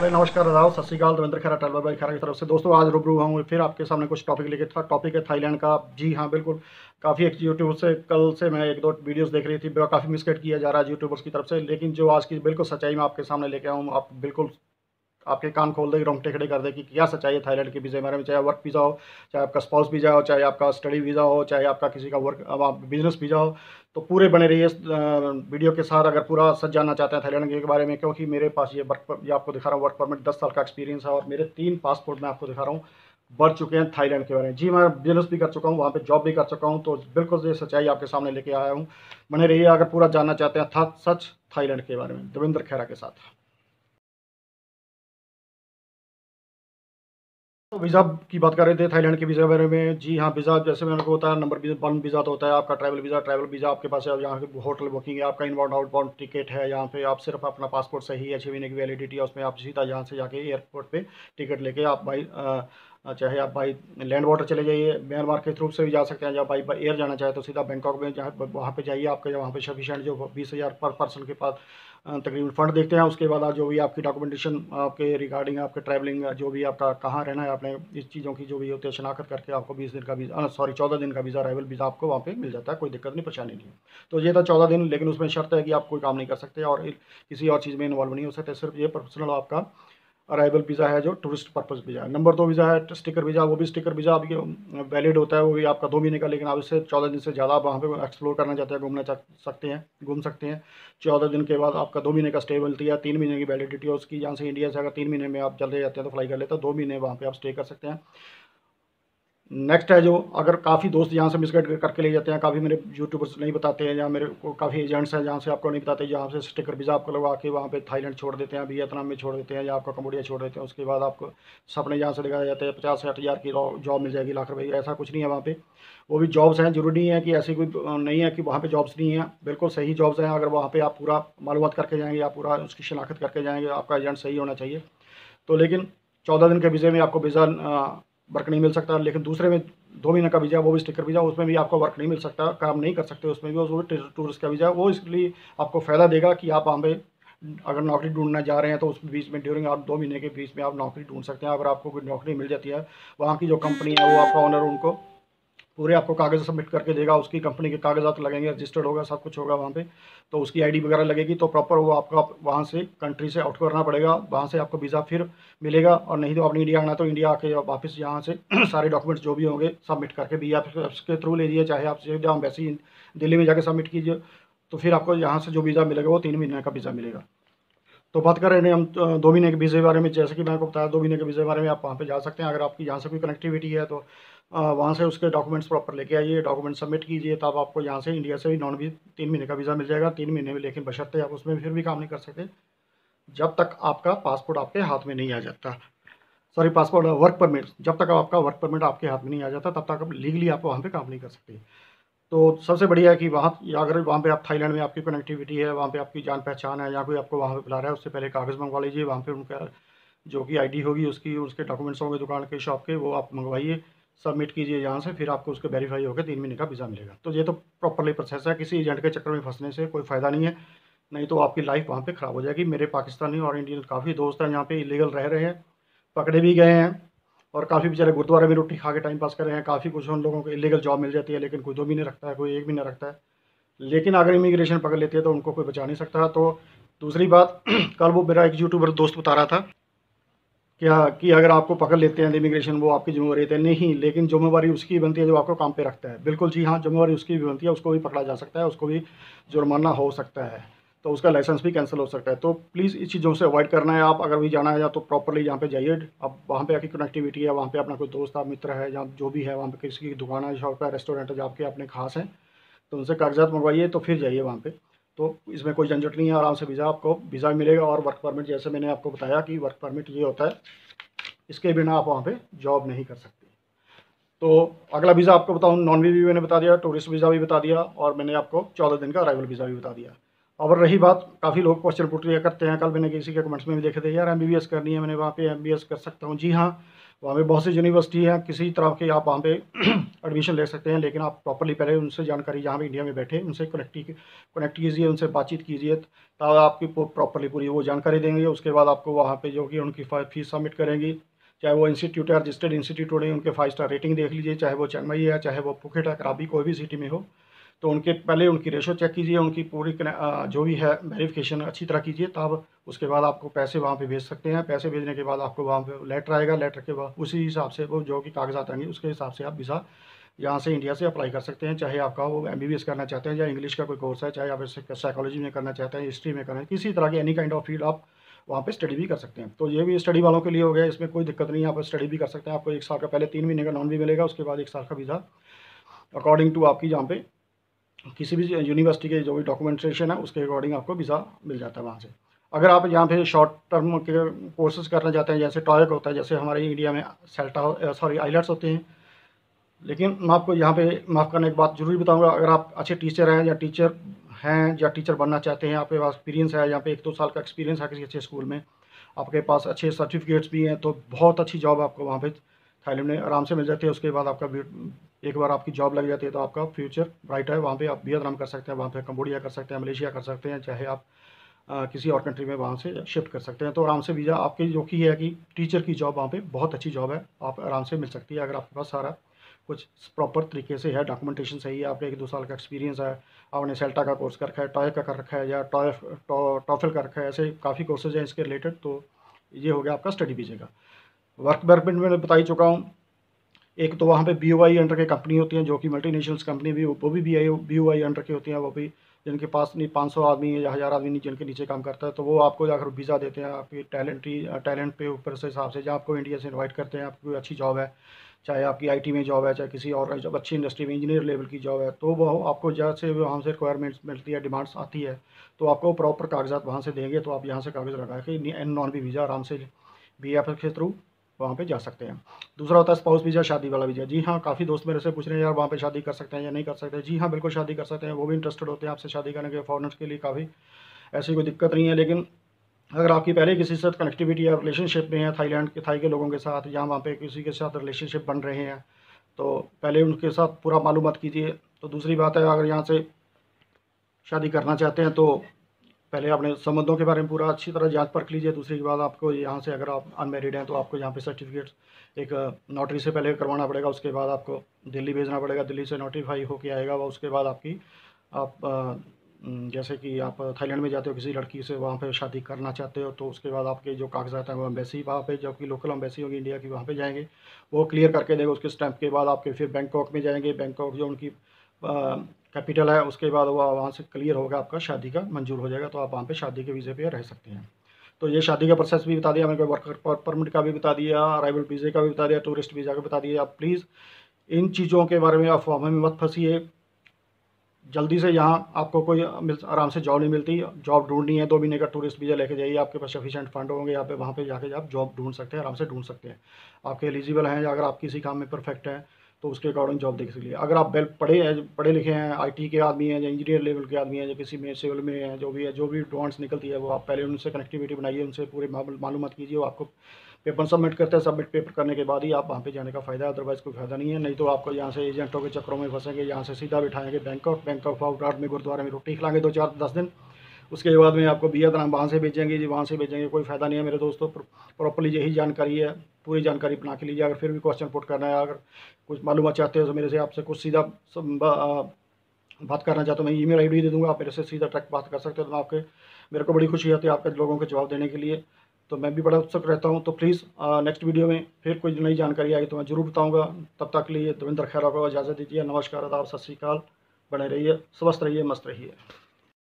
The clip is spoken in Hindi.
हाय नमस्कार आदाब सत श्रीकाल दविंद्र खैरा ट्रैवलर बाई खैरा की तरफ से। दोस्तों आज रूबरू हूँ फिर आपके सामने कुछ टॉपिक लेके था। टॉपिक है थाईलैंड का। जी हाँ बिल्कुल, काफ़ी एक यूट्यूब से कल से मैं एक दो वीडियोस देख रही थी, काफ़ी मिसगाइड किया जा रहा है यूट्यूबर्स की तरफ से, लेकिन जो आज की बिल्कुल सच्चाई मैं आपके सामने लेके आऊँ, आप बिल्कुल आपके कान खोल दे, रोंगटे खड़े कर दे कि क्या सच्चाई है थाईलैंड के वीज़े के बारे में। चाहे वर्क वीज़ा हो, चाहे आपका स्पाउस वीज़ा हो, चाहे आपका स्टडी वीज़ा हो, चाहे आपका किसी का वर्क बिजनेस वीज़ा हो, तो पूरे बने रहिए इस वीडियो के साथ अगर पूरा सच जानना चाहते हैं थाईलैंड के बारे में। क्योंकि मेरे पास ये आपको दिखा रहा हूँ वर्क परमिट 10 साल का एक्सपीरियंस है और मेरे 3 पासपोर्ट मैं आपको दिखा रहा हूँ बढ़ चुके हैं थाईलैंड के बारे में। जी मैं बिजनेस भी कर चुका हूँ, वहाँ पे जॉब भी कर चुका हूँ, तो बिल्कुल ये सच्चाई आपके सामने लेके आया हूँ। बने रहिए अगर पूरा जानना चाहते हैं सच थाईलैंड के बारे में दविंद्र खैरा के साथ। तो वीज़ा की बात कर रहे थे थाईलैंड के वीज़ा के बारे में। जी हाँ, वीज़ा जैसे मैंने को होता है नंबर वन वीज़ा तो होता है आपका ट्रैवल वीज़ा। ट्रैवल वीज़ा आपके पास है, यहाँ की होटल बुकिंग है, आपका इनबाउंड आउटबाउंड टिकट है। यहाँ पे आप सिर्फ अपना पासपोर्ट सही है, 6 महीने की वैलिडिटी है, उसमें आप सीधा यहाँ से जाके एयरपोर्ट पे टिकट लेके आप चाहे आप बाई लैंड वाटर चले जाइए, म्यांमार के थ्रू से भी जा सकते हैं। या बाई एयर जाना चाहे तो सीधा बैंकॉक में जहाँ वहाँ पे जाइए, आपके वहाँ पे सफिशिएंट जो 20,000 पर पर्सन के पास तकरीबन फ़ंड देखते हैं। उसके बाद जो भी आपकी डॉक्यूमेंटेशन आपके रिगार्डिंग आपके ट्रैवलिंग जो भी आपका कहाँ रहना है, आपने इस चीज़ों की जो भी होती है शनाख्त करके आपको 20 दिन का वीज़ा 14 दिन का वीज़ा अराइवल वीज़ा आपको वहाँ पे मिल जाता है। कोई दिक्कत नहीं, परेशानी नहीं है। तो ये था 14 दिन, लेकिन उसमें शर्त है कि आप कोई काम नहीं कर सकते और किसी और चीज़ में इन्वॉल्व नहीं हो सकते। सिर्फ ये प्रोफेशनल आपका अराइवल वीज़ा है जो टूरिस्ट पर्पज़ वीज़ा है। नंबर 2 वीज़ा है स्टिकर वीज़ा। वो भी स्टिकर वीज़ा आपकी वैलिड होता है, वो भी आपका 2 महीने का, लेकिन आप इससे 14 दिन से ज़्यादा आप वहाँ पे एक्सप्लोर करना चाहते हैं, घूम सकते हैं। 14 दिन के बाद आपका 2 महीने का स्टे मिलती है, 3 महीने की वैलिडिटी है उसकी। यहाँ से इंडिया से अगर 3 महीने में आप चले जाते हैं तो फ्लाई कर लेते हैं, 2 महीने वहाँ पर आप स्टे कर सकते हैं। नेक्स्ट है जो अगर काफ़ी दोस्त यहाँ से मिसगाइड करके ले जाते हैं, काफ़ी मेरे यूट्यूबर्स नहीं बताते हैं, या मेरे को काफ़ी एजेंट्स हैं जहाँ से आपको नहीं बताते, जहाँ से स्टिकर वीज़ा आपको लगवा के वहाँ पे थाईलैंड छोड़ देते हैं, वियतनाम में छोड़ देते हैं, या आपको कम्बोडिया छोड़ देते हैं। उसके बाद आपको सपने जहाँ से दिखाए जाते हैं 50-60 हज़ार की जॉब मिल जाएगी, लाख रुपये, ऐसा कुछ नहीं है वहाँ पर। वो भी जॉब्स हैं, जरूरी नहीं है कि ऐसी कोई नहीं है कि वहाँ पर जॉब्स नहीं है, बिल्कुल सही जॉब्स हैं। अगर वहाँ पर आप पूरा मालूमात करके जाएंगे, आप पूरा उसकी शनाख्त करके जाएंगे, आपका एजेंट सही होना चाहिए। तो लेकिन 14 दिन के वीज़े में आपको वीज़ा वर्क नहीं मिल सकता, लेकिन दूसरे में 2 महीने का वीज़ा, वो भी स्टिकर वीज़ा, उसमें भी आपको वर्क नहीं मिल सकता, काम नहीं कर सकते उसमें भी। वो टूरिस्ट का वीज़ा, वो इसलिए आपको फ़ायदा देगा कि आप वहाँ पे अगर नौकरी ढूंढना जा रहे हैं तो उस बीच में ड्यूरिंग आप 2 महीने के बीच में आप नौकरी ढूंढ सकते हैं। अगर आपको कोई नौकरी मिल जाती है, वहाँ की जो कंपनी है वो आपका ऑनर उनको पूरे आपको कागज़ सबमिट करके देगा, उसकी कंपनी के कागजात लगेंगे, रजिस्टर्ड होगा, सब कुछ होगा वहाँ पे, तो उसकी आईडी वगैरह लगेगी, तो प्रॉपर वो आपका वहाँ से कंट्री से आउट करना पड़ेगा, वहाँ से आपको वीज़ा फिर मिलेगा। और नहीं तो आपने इंडिया आना तो इंडिया आके वापस यहाँ से सारे डॉक्यूमेंट्स जो भी होंगे सबमिट करके BFS के थ्रू लीजिए, चाहे आप सीधा वैसे ही दिल्ली में जाके सबमिट कीजिए, तो फिर आपको यहाँ से जो वीज़ा मिलेगा वो 3 महीने का वीज़ा मिलेगा। तो बात कर रहे हैं हम 2 महीने के वीज़े के बारे में। जैसे कि मैंने आपको बताया 2 महीने के वीज़े के बारे में, आप वहाँ पे जा सकते हैं। अगर आपकी यहाँ से कोई कनेक्टिविटी है तो वहाँ से उसके डॉक्यूमेंट्स प्रॉपर लेके आइए, डॉक्यूमेंट सबमिट कीजिए, तब आपको यहाँ से इंडिया से भी नॉन वी 3 महीने का वीज़ा मिल जाएगा। 3 महीने में, लेकिन बशर्ते आप उसमें फिर भी काम नहीं कर सकते जब तक आपका पासपोर्ट आपके हाथ में नहीं आ जाता। सॉरी, पासपोर्ट वर्क परमिट, जब तक आपका वर्क परमिट आपके हाथ में नहीं आ जाता तब तक आप लीगली आप वहाँ पे काम नहीं कर सकते। तो सबसे बढ़िया है कि वहाँ, अगर वहाँ पे आप थाईलैंड में आपकी कनेक्टिविटी है, वहाँ पे आपकी जान पहचान है, या कोई आपको वहाँ पे बुला रहा है, उससे पहले कागज़ मंगवा लीजिए। वहाँ पे उनका जो कि आईडी होगी, उसके डॉक्यूमेंट्स होंगे दुकान के, शॉप के, वो आप मंगवाइए, सबमिट कीजिए यहाँ से, फिर आपको उसके वेरीफाई होकर 3 महीने का वीज़ा मिलेगा। तो ये तो प्रॉपरली प्रोसेस है, किसी एजेंट के चक्कर में फंसने से कोई फ़ायदा नहीं है, नहीं तो आपकी लाइफ वहाँ पे ख़राब हो जाएगी। मेरे पाकिस्तानी और इंडियन काफ़ी दोस्त हैं यहाँ पे इलीगल रह रहे हैं, पकड़े भी गए हैं, और काफ़ी बेचारे गुरुद्वारे में रोटी खा के टाइम पास कर रहे हैं। काफ़ी कुछ उन लोगों को इलीगल जॉब मिल जाती है, लेकिन कोई 2 महीने रखता है, कोई 1 महीना रखता है, लेकिन अगर इमिग्रेशन पकड़ लेती है तो उनको कोई बचा नहीं सकता। तो दूसरी बात कल वो मेरा एक यूट्यूबर दोस्त बता रहा था क्या कि अगर आपको पकड़ लेते हैं इमिग्रेशन, वो आपकी जिम्मेवारी है नहीं, लेकिन जिम्मेवारी उसकी बनती है जो आपको काम पे रखता है। बिल्कुल जी हाँ, जिम्मेवारी उसकी भी बनती है, उसको भी पकड़ा जा सकता है, उसको भी जुर्माना हो सकता है, तो उसका लाइसेंस भी कैंसिल हो सकता है। तो प्लीज़ इस चीज़ों से अवॉइड करना है। आप अगर भी जाना है या तो प्रॉपरली यहाँ पे जाइए, अब वहाँ पे आपकी कनेक्टिविटी है, वहाँ पे अपना कोई दोस्त आप मित्र है या जो भी है, वहाँ पे किसी की दुकान है, शॉप है, रेस्टोरेंट है, जो आपके अपने खास हैं, तो उनसे कागजात मंगवाइए, तो फिर जाइए वहाँ पे। तो इसमें कोई झंझट नहीं है, आराम से वीज़ा आपको वीज़ा मिलेगा। और वर्क परमिट, जैसे मैंने आपको बताया कि वर्क परमिट ये होता है, इसके बिना आप वहाँ पे जॉब नहीं कर सकते। तो अगला वीज़ा आपको बताऊँ, नॉन वी भी मैंने बता दिया, टूरिस्ट वीज़ा भी बता दिया, और मैंने आपको 14 दिन का अराइवल वीज़ा भी बता दिया। और रही बात, काफ़ी लोग क्वेश्चन पुट करते हैं, कल मैंने किसी के कमेंट्स में भी देखे थे, यार MBBS करनी है, मैंने वहाँ पे MBBS कर सकता हूँ। जी हाँ, वहाँ पे बहुत सी यूनिवर्सिटी हैं, किसी तरह के आप वहाँ पे एडमिशन ले सकते हैं। लेकिन आप प्रॉपर्ली पहले उनसे जानकारी, जहाँ भी इंडिया में बैठे, उनसे कनेक्ट कीजिए, उनसे बातचीत कीजिए, तब आपकी प्रॉपर्ली पूरी वो जानकारी देंगे। उसके बाद आपको वहाँ पे जो कि उनकी फ़ीस सबमिट करेंगी, चाहे वो इंस्टीट्यूट है, रजिस्टर्ड इंस्टीट्यूट है, उनके 5 स्टार रेटिंग देख लीजिए, चाहे वो चेन्नई है, चाहे वो फुकेट है, कराबी, कोई भी सिटी में हो। तो उनके पहले उनकी रेशो चेक कीजिए, उनकी पूरी जो भी है वेरिफिकेशन अच्छी तरह कीजिए, तब उसके बाद आपको पैसे वहाँ पे भेज सकते हैं। पैसे भेजने के बाद आपको वहाँ पे लेटर आएगा, लेटर के बाद उसी हिसाब से वो जो कि कागजात आएंगे उसके हिसाब से आप वीज़ा यहाँ से इंडिया से अप्लाई कर सकते हैं। चाहे आपका वो MBBS करना चाहते हैं, या इंग्लिश का कोई कोर्स है, चाहे आप साइकोलॉजी में करना चाहते हैं, हिस्ट्री में करना है, किसी तरह की एनी काइंड ऑफ फील्ड आप वहाँ पे स्टडी भी कर सकते हैं। तो ये भी स्टडी वालों के लिए हो गया, इसमें कोई दिक्कत नहीं है, आप स्टडी भी कर सकते हैं। आपको 1 साल का पहले 3 महीने का नॉन भी मिलेगा, उसके बाद 1 साल का वीज़ा अकॉर्डिंग टू आपकी जहाँ पे किसी भी यूनिवर्सिटी के जो भी डॉक्यूमेंटेशन है उसके अकॉर्डिंग आपको वीज़ा मिल जाता है वहाँ से। अगर आप यहाँ पे शॉर्ट टर्म के कोर्सेज करना चाहते हैं, जैसे टॉयक होता है, जैसे हमारे इंडिया में आइलेट्स होते हैं। लेकिन मैं आपको यहाँ पे माफ़ करने की बात ज़रूरी बताऊँगा, अगर आप अच्छे टीचर हैं या टीचर बनना चाहते हैं, आपके पास एक्सपीरियंस है, यहाँ पे 1-2 साल का एक्सपीरियंस है किसी अच्छे स्कूल में, आपके पास अच्छे सर्टिफिकेट्स भी हैं, तो बहुत अच्छी जॉब आपको वहाँ पे थाईलैंड में आराम से मिल जाती है। उसके बाद एक बार आपकी जॉब लग जाती है तो आपका फ्यूचर ब्राइट है। वहाँ पे आप भी आराम कर सकते हैं, वहाँ पे कंबोडिया कर सकते हैं, मलेशिया कर सकते हैं, चाहे आप किसी और कंट्री में वहाँ से शिफ्ट कर सकते हैं। तो आराम से वीज़ा आपकी जो कि है कि टीचर की जॉब वहाँ पे बहुत अच्छी जॉब है, आप आराम से मिल सकती है अगर आपके पास सारा कुछ प्रॉपर तरीके से है, डॉक्यूमेंटेशन सही है, आपका 1-2 साल का एक्सपीरियंस है, आपने सेल्टा का कोर्स कर रखा है, टॉयक का कर रखा है, या टॉफल कर रखा है, ऐसे काफ़ी कोर्सेज हैं इसके रिलेटेड। तो ये हो गया आपका स्टडी वीज़े का। वर्क परमिट में बता ही चुका हूँ। एक तो वहाँ पे BOI अंडर के कंपनी होती हैं, जो कि मल्टीनेशनल्स कंपनी भी, वो भी BOI अंडर की होती हैं, वो भी जिनके पास नहीं 500 आदमी या 1000 आदमी नहीं, जिनके नीचे काम करता है, तो वो आपको जाकर वीज़ा देते हैं आपकी टैलेंट पे ऊपर से हिसाब से। जहाँ आपको इंडिया से इन्वाइट करते हैं, आपकी कोई अच्छी जॉब है, चाहे आपकी IT में जॉब है, चाहे किसी और जब अच्छी इंडस्ट्री में इंजीनियर लेवल की जॉब है, तो वो आपको जहाँ से वहाँ से रिक्वायरमेंट्स मिलती है, डिमांड्स आती है, तो आपको प्रॉपर कागजात वहाँ से देंगे। तो आप यहाँ से कागज़ लगा के N-1B वीज़ा आराम से BFF के थ्रू वहाँ पे जा सकते हैं। दूसरा होता है स्पाउस वीज़ा, शादी वाला वीज़ा। जी हाँ, काफ़ी दोस्त मेरे से पूछ रहे हैं यार वहाँ पे शादी कर सकते हैं या नहीं कर सकते। जी हाँ, बिल्कुल शादी कर सकते हैं, वो भी इंटरेस्टेड होते हैं आपसे शादी करने के, फॉरेनर्स के लिए काफ़ी ऐसी कोई दिक्कत नहीं है। लेकिन अगर आपकी पहले किसी से कनेक्टिविटी या रिलेशनशिप में है थाई के लोगों के साथ, या वहाँ पे किसी के साथ रिलेशनशिप बन रहे हैं, तो पहले उनके साथ पूरा मालूमात कीजिए। तो दूसरी बात है, अगर यहाँ से शादी करना चाहते हैं तो पहले अपने संबंधों के बारे में पूरा अच्छी तरह जांच परख लीजिए। दूसरी बात, आपको यहाँ से अगर आप अनमेरिड हैं तो आपको यहाँ पे सर्टिफिकेट एक नोटरी से पहले करवाना पड़ेगा। उसके बाद आपको दिल्ली भेजना पड़ेगा, दिल्ली से नोटिफाई होके आएगा वो। उसके बाद आपकी जैसे कि आप थाईलैंड में जाते हो किसी लड़की से, वहाँ पे शादी करना चाहते हो, तो उसके बाद आपके जो कागजात हैं वो एम्बेसी, वहाँ पे जो कि लोकल एम्बेसी होगी इंडिया की, वहाँ पे जाएंगे, वो क्लियर करके देगा। उसके स्टैंप के बाद आपके फिर बैंकॉक में जाएंगे, बैंकॉक जो उनकी कैपिटल है, उसके बाद वो वहाँ से क्लियर होगा, आपका शादी का मंजूर हो जाएगा, तो आप वहाँ पे शादी के वीज़े पे रह सकते हैं। तो ये शादी का प्रोसेस भी बता दिया मैंने, वर्क परमिट का भी बता दिया, अराइवल वीज़े का भी बता दिया, टूरिस्ट वीज़ा का बता दिया। आप प्लीज़ इन चीज़ों के बारे में अफवाहों में मत फंसिए। जल्दी से यहाँ आपको कोई आराम से जॉब नहीं मिलती, जॉब ढूंढनी है 2 महीने का टूरिस्ट वीज़ा लेके जाइए, आपके पास सफिशिएंट फंड होंगे, यहाँ पे वहाँ पे जाके आप जॉब ढूंढ सकते हैं, आराम से ढूंढ सकते हैं। आपके एलिजिबल हैं, या अगर आप किसी काम में परफेक्ट हैं तो उसके अकॉर्डिंग जॉब देख लीजिए। अगर आप पढ़े लिखे हैं, IT के आदमी हैं, या इंजीनियर लेवल के आदमी हैं, या किसी में सिविल में हैं, जो भी है, जो भी डिमांड्स निकलती है, वो आप पहले उनसे कनेक्टिविटी बनाइए, उनसे पूरे मालूमात कीजिए। वो आपको पेपर सबमिट करते हैं, सबमिट पेपर करने के बाद ही आप वहाँ पे जाने का फ़ायदा है, अदरवाइज़ कोई फ़ायदा नहीं है। नहीं तो आपको यहाँ से एजेंटों के चक्करों में फंसेंगे, यहाँ से सीधा बिठाएंगे बैंकॉक आउट में गुरुद्वारे में रोटी खिलाएंगे 2-4-10 दिन, उसके बाद में आपको वियतनाम वहाँ से भेजेंगे जी, वहाँ से भेजेंगे, कोई फ़ायदा नहीं है मेरे दोस्तों। प्रॉपर्ली यही जानकारी है, पूरी जानकारी बना के लीजिए। अगर फिर भी क्वेश्चन पुट करना है, अगर कुछ मालूमात चाहते हो तो मेरे से आपसे कुछ सीधा बात करना चाहते हो, मैं ईमेल ID दे दूँगा, आप मेरे से सीधा डायरेक्ट बात कर सकते हो। तो मैं मेरे को बड़ी खुशी होती है आपके लोगों के जवाब देने के लिए, तो मैं भी बड़ा उत्सुक रहता हूँ। तो प्लीज़ नेक्स्ट वीडियो में फिर कोई नई जानकारी आई तो मैं ज़रूर बताऊँगा। तब तक के लिए दविंदर खैरा को इजाज़त दीजिए। नमस्कार, आदाब, सत श्री अकाल। बने रहिए, स्वस्थ रहिए, मस्त रहिए।